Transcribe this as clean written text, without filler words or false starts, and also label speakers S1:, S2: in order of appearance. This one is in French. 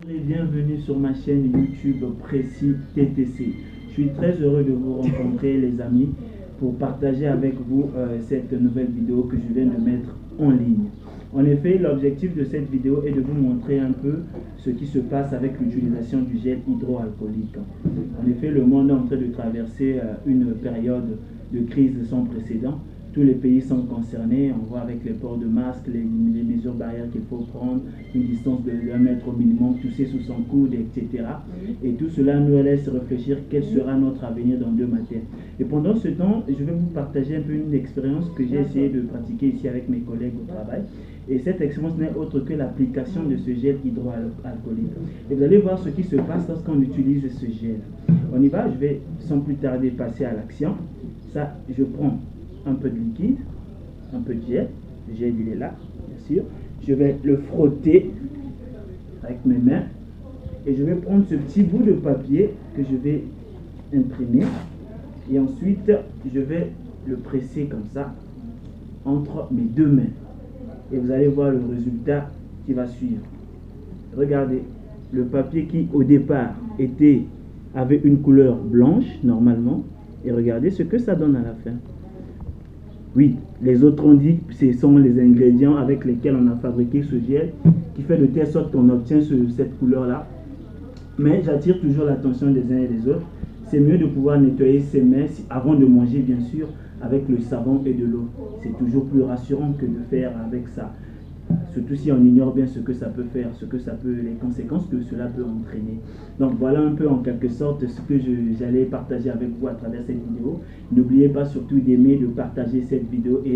S1: Et bienvenue sur ma chaîne YouTube Précis TTC. Je suis très heureux de vous rencontrer les amis pour partager avec vous cette nouvelle vidéo que je viens de mettre en ligne. En effet, l'objectif de cette vidéo est de vous montrer un peu ce qui se passe avec l'utilisation du gel hydroalcoolique. En effet, le monde est en train de traverser une période de crise sans précédent. Tous les pays sont concernés, on voit avec les ports de masques, les mesures barrières qu'il faut prendre, une distance de 1 mètre au minimum, tousser sous son coude, etc. Et tout cela nous laisse réfléchir quel sera notre avenir dans 2 matins. Et pendant ce temps, je vais vous partager un peu une expérience que j'ai essayé de pratiquer ici avec mes collègues au travail. Et cette expérience n'est autre que l'application de ce gel hydroalcoolique. Et vous allez voir ce qui se passe lorsqu'on utilise ce gel. On y va, je vais sans plus tarder passer à l'action. Ça, je prends un peu de liquide, un peu de gel. Le gel, il est là, bien sûr. Je vais le frotter avec mes mains. Et je vais prendre ce petit bout de papier que je vais imprimer. Et ensuite, je vais le presser comme ça entre mes 2 mains. Et vous allez voir le résultat qui va suivre. Regardez, le papier qui au départ avait une couleur blanche normalement. Et regardez ce que ça donne à la fin. Oui, les autres ont dit que ce sont les ingrédients avec lesquels on a fabriqué ce gel qui fait de telle sorte qu'on obtient cette couleur-là. Mais j'attire toujours l'attention des uns et des autres. C'est mieux de pouvoir nettoyer ses mains avant de manger, bien sûr, avec le savon et de l'eau. C'est toujours plus rassurant que de faire avec ça. Surtout si on ignore bien ce que ça peut faire, les conséquences que cela peut entraîner. Donc voilà un peu en quelque sorte ce que j'allais partager avec vous à travers cette vidéo. N'oubliez pas surtout d'aimer, de partager cette vidéo et